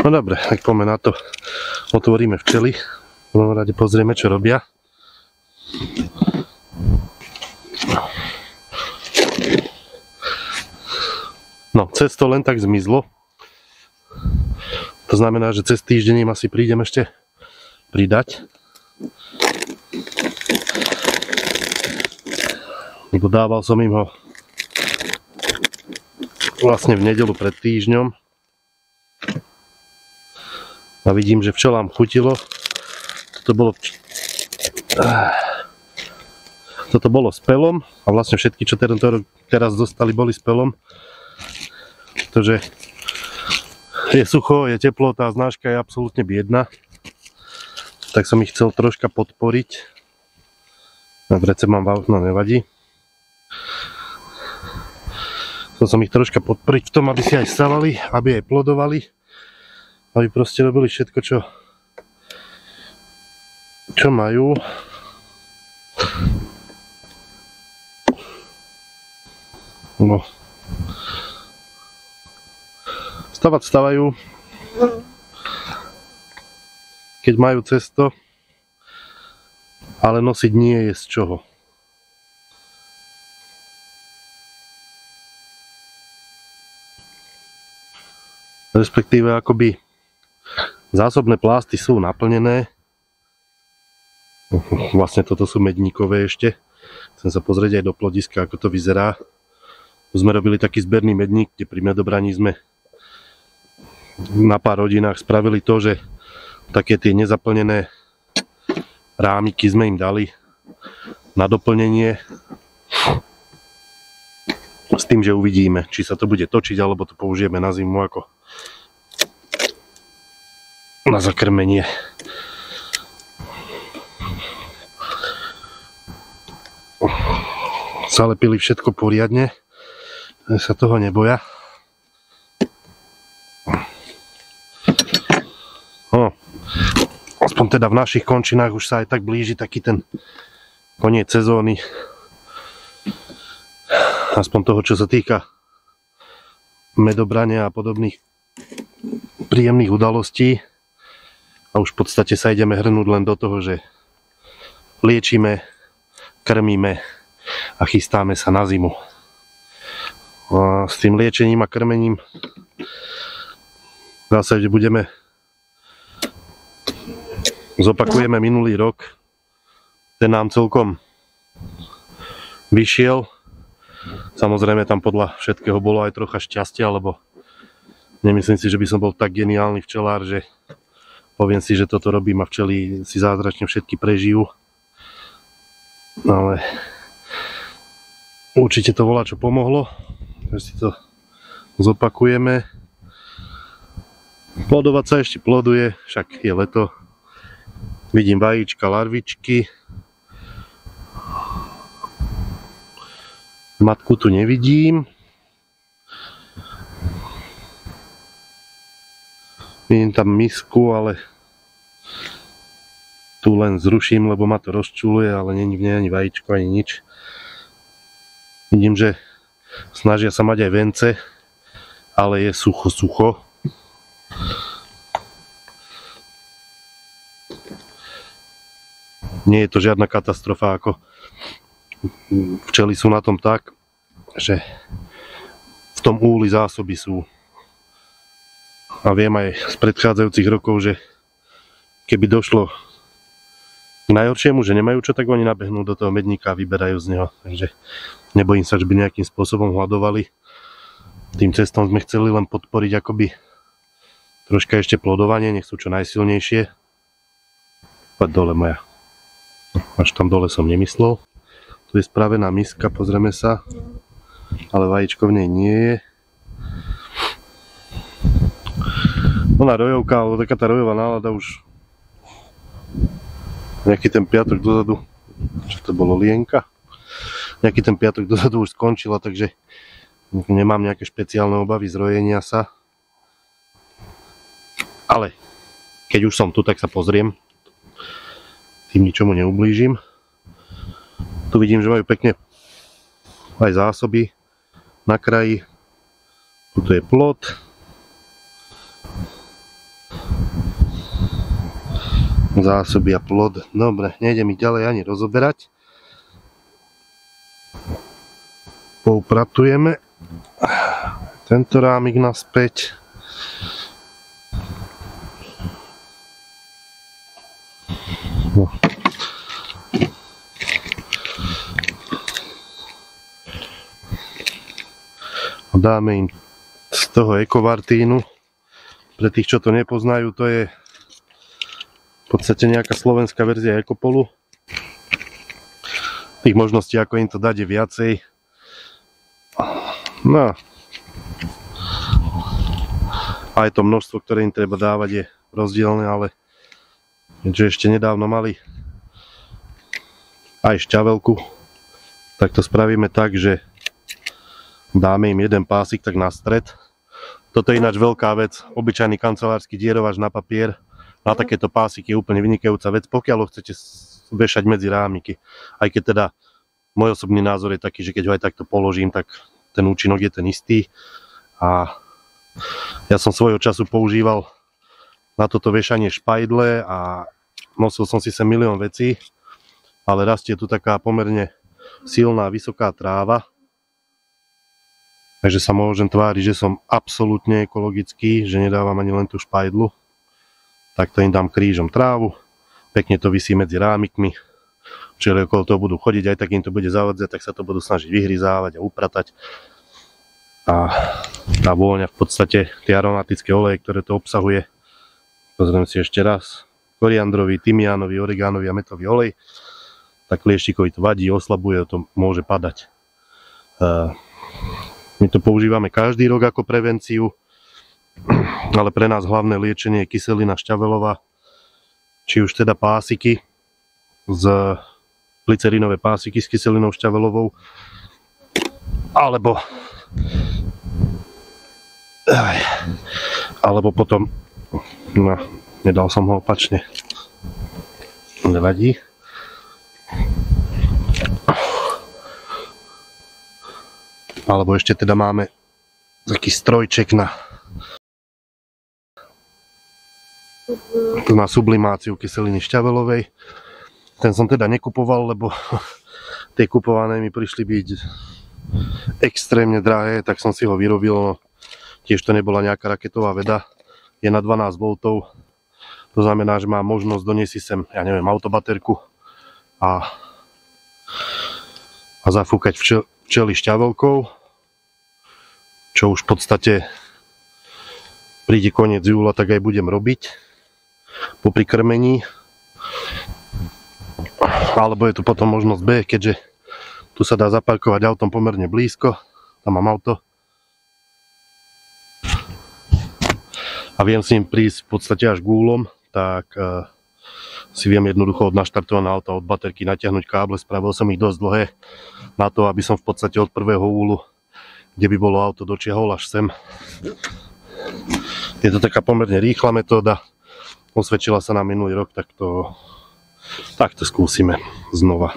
No dobre, tak poďme na to. Otvoríme včely. V prvom rade pozrieme, čo robia. No, cez to len tak zmizlo. To znamená, že cez týždeň im asi prídem ešte pridať. Lebo dával som im ho vlastne v nedeľu pred týždňom. A vidím, že včelám chutilo. Toto bolo s pelom a vlastne všetky, čo teraz dostali, boli s pelom. Pretože je sucho, je teplo, tá znáška je absolútne biedna. Tak som ich chcel troška podporiť. Na vrece mám no nevadí. Chcel som ich troška podporiť v tom, aby si aj stavali, aby aj plodovali. Aby proste robili všetko, čo majú. No. Stavať stavajú, keď majú cesto, ale nosiť nie je z čoho. Respektíve akoby zásobné plásty sú naplnené. Vlastne toto sú medníkové ešte. Chcem sa pozrieť aj do plodiska, ako to vyzerá. Tu sme robili taký zberný medník, kde pri medobraní sme na pár rodinách spravili to, že také tie nezaplnené rámiky sme im dali na doplnenie. S tým, že uvidíme, či sa to bude točiť, alebo to použijeme na zimu ako na zakrmenie. Zalepili všetko poriadne, sa toho neboja. No, aspoň teda v našich končinách už sa aj tak blíži taký ten koniec sezóny. Aspoň toho, čo sa týka medobrania a podobných príjemných udalostí. A už v podstate sa ideme hrnúť len do toho, že liečíme, krmíme a chystáme sa na zimu. A s tým liečením a krmením zase zopakujeme minulý rok. Ten nám celkom vyšiel. Samozrejme tam podľa všetkého bolo aj trocha šťastia, lebo nemyslím si, že by som bol tak geniálny včelár, že poviem si, že toto robím a včely si zázračne všetky prežijú. Ale určite to čo pomohlo, že si to zopakujeme. Plodovať sa ešte ploduje, však je leto. Vidím vajíčka, larvičky. Matku tu nevidím. Vidím tam misku, ale tu len zruším, lebo ma to rozčuluje, ale není v nej ani vajíčko, ani nič. Vidím, že snažia sa mať aj vence, ale je sucho. Nie je to žiadna katastrofa, ako včely sú na tom tak, že v tom úli zásoby sú. A viem aj z predchádzajúcich rokov, že keby došlo k najhoršiemu, že nemajú čo, tak oni nabehnú do toho medníka a vyberajú z neho. Takže nebojím sa, že by nejakým spôsobom hľadovali. Tým cestom sme chceli len podporiť akoby troška ešte plodovanie, nech sú čo najsilnejšie. Poď dole moja. Až tam dole som nemyslel. Tu je spravená miska, pozrieme sa. Ale vajíčko v nej nie je. Ona rojovka, alebo taká tá rojová nálada už nejaký ten piatok dozadu, čo to bolo, lienka? Nejaký ten piatok dozadu už skončila, takže nemám nejaké špeciálne obavy z rojenia sa. Ale keď už som tu, tak sa pozriem. Tým ničomu neublížim. Tu vidím, že majú pekne aj zásoby na kraji. Tuto je plot. zásoby a plod. Dobre, nejdem ich ďalej ani rozoberať. Poupratujeme tento rámik naspäť. No. Dáme im z toho ekovartínu. Pre tých, čo to nepoznajú, to je v podstate nejaká slovenská verzia Ekopolu. Tých možností, ako im to dať, je viacej. No. Aj to množstvo, ktoré im treba dávať, je rozdielne, ale keďže ešte nedávno mali aj šťavelku, tak to spravíme tak, že dáme im jeden pásik tak na stred. Toto je ináč veľká vec. Obyčajný kancelársky dierovač na papier na takéto pásiky je úplne vynikajúca vec, pokiaľ ho chcete vešať medzi rámiky. Aj keď teda môj osobný názor je taký, že keď ho aj takto položím, tak ten účinok je ten istý. A ja som svojho času používal na toto vešanie špajdle a nosil som si sem milión vecí, ale rastie tu taká pomerne silná, vysoká tráva. Takže sa môžem tváriť, že som absolútne ekologický, že nedávam ani len tú špajdlu. Takto im dám krížom trávu, pekne to visí medzi rámikmi. Čiže okolo toho budú chodiť, aj tak im to bude zavadzať, tak sa to budú snažiť vyhryzávať a upratať. A tá vôňa v podstate, tie aromatické oleje, ktoré to obsahuje. Pozriem si ešte raz. Koriandrový, tymiánový, oregánový a metový olej. Tak klieštikovi to vadí, oslabuje, to môže padať. My to používame každý rok ako prevenciu, ale pre nás hlavné liečenie je kyselina šťavelová, či už teda pásiky, glycerínové pásiky s kyselinou šťavelovou, alebo potom, no, nedal som ho opačne, nevadí. Alebo ešte teda máme taký strojček na sublimáciu kyseliny šťavelovej. Ten som teda nekupoval, lebo tie kupované mi prišli byť extrémne drahé, tak som si ho vyrobil. No, tiež to nebola nejaká raketová veda. Je na 12 V. To znamená, že mám možnosť doniesť si sem, ja neviem, autobaterku a zafúkať včely šťavelkou, čo už v podstate príde koniec júla, tak aj budem robiť popri krmení. Alebo je tu potom možnosť B, keďže tu sa dá zaparkovať autom pomerne blízko, tam mám auto a viem s ním prísť v podstate až k úlom, tak si viem jednoducho od naštartovaného auta, od baterky natiahnuť káble. Spravil som ich dosť dlhé na to, aby som v podstate od prvého úlu, kde by bolo auto, dočiahol až sem. Je to taká pomerne rýchla metóda, osvedčila sa nám minulý rok, tak to skúsime znova.